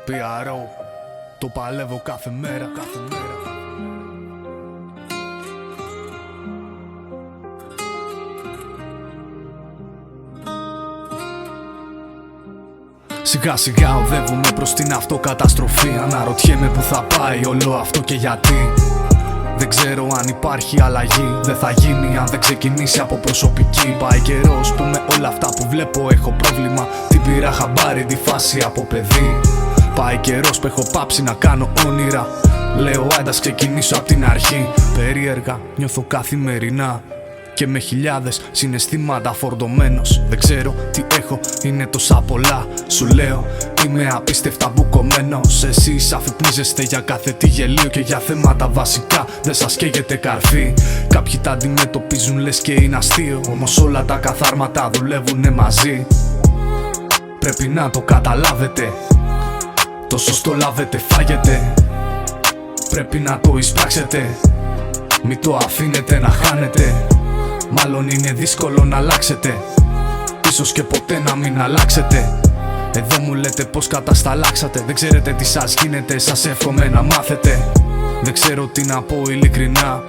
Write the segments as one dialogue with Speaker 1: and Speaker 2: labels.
Speaker 1: PRO, το παλεύω κάθε μέρα. Σιγά σιγά οδεύουμε προς την αυτοκαταστροφή. Αναρωτιέμαι που θα πάει όλο αυτό και γιατί. Δεν ξέρω αν υπάρχει αλλαγή. Δεν θα γίνει αν δεν ξεκινήσει από προσωπική. Πάει καιρός που με όλα αυτά που βλέπω έχω πρόβλημα. Την πήρα χαμπάρι τη φάση από παιδί. Πάει καιρός που έχω πάψει να κάνω όνειρα. Λέω άντας ξεκινήσω απ' την αρχή. Περίεργα νιώθω καθημερινά και με χιλιάδες συναισθήματα φορτωμένος. Δεν ξέρω τι έχω, είναι τόσα πολλά. Σου λέω είμαι απίστευτα μπουκωμένος. Εσείς αφυπνίζεστε για κάθε τι γελίο και για θέματα βασικά δεν σας καίγεται καρφί. Κάποιοι τα αντιμετωπίζουν λες και είναι αστείο, όμως όλα τα καθάρματα δουλεύουνε μαζί. Πρέπει να το καταλάβετε, το σωστό λάβετε, φάγετε. Πρέπει να το εισπράξετε, μη το αφήνετε να χάνετε. Μάλλον είναι δύσκολο να αλλάξετε, ίσως και ποτέ να μην αλλάξετε. Εδώ μου λέτε πως κατασταλάξατε. Δεν ξέρετε τι σας γίνεται, σας εύχομαι να μάθετε. Δεν ξέρω τι να πω ειλικρινά,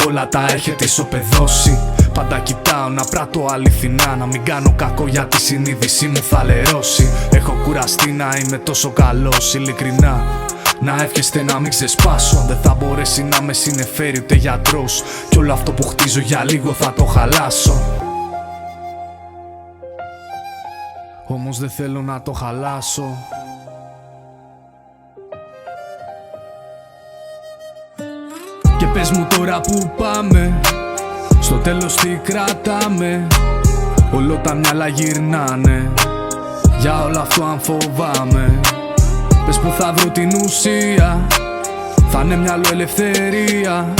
Speaker 1: όλα τα έχετε ισοπεδώσει. Πάντα κοιτάω να πράττω αληθινά, να μην κάνω κακό γιατί η συνείδησή μου θα λερώσει. Έχω κουραστεί να είμαι τόσο καλός, ειλικρινά. Να εύχεστε να μην ξεσπάσω. Δεν θα μπορέσει να με συνεφέρει ούτε γιατρός. Κι όλο αυτό που χτίζω για λίγο θα το χαλάσω. Όμως δεν θέλω να το χαλάσω. Και πες μου τώρα που πάμε, στο τέλος τι κρατάμε. Όλο τα μυαλά γυρνάνε, για όλο αυτό αν φοβάμαι. Πες που θα βρω την ουσία, θα είναι μυαλό ελευθερία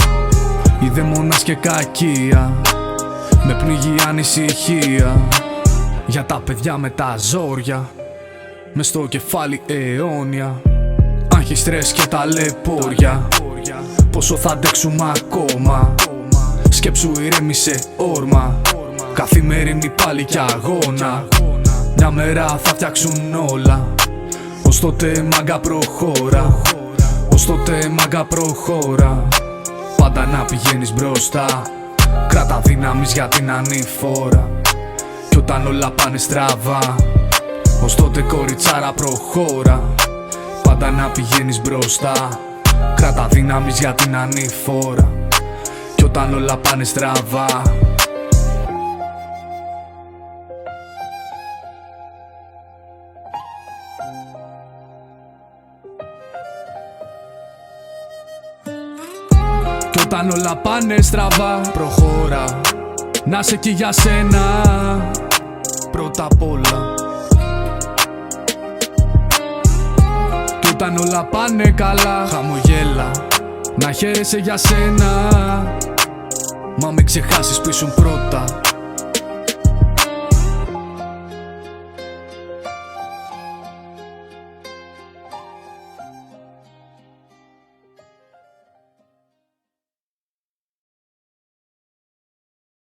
Speaker 1: ή δαιμόνας και κακία. Με πνίγει ανησυχία για τα παιδιά με τα ζόρια, μες στο κεφάλι αιώνια. Άγχη, στρες και ταλαιπώρια, πόσο θα αντέξουμε ακόμα. Σκέψου ηρέμησε όρμα, καθημερινή πάλι κι αγώνα. Μια μέρα θα φτιάξουν όλα, ως τότε μάγκα προχώρα. Ως τότε μάγκα προχώρα. Πάντα να πηγαίνεις μπροστά, κράτα δύναμης για την ανηφόρα. Κι όταν όλα πάνε στραβά, ως τότε κοριτσάρα προχώρα. Πάντα να πηγαίνεις μπροστά, κράτα δύναμης για την ανηφόρα. Κι όταν όλα πάνε στραβά, κι όταν όλα πάνε στραβά, προχώρα. Να σε εκεί για σένα πρώτα απ' όλα. Κι όταν όλα πάνε καλά, χαμογέλα. Να χαίρεσαι για σένα, μα μην ξεχάσεις που ήσουν πρώτα.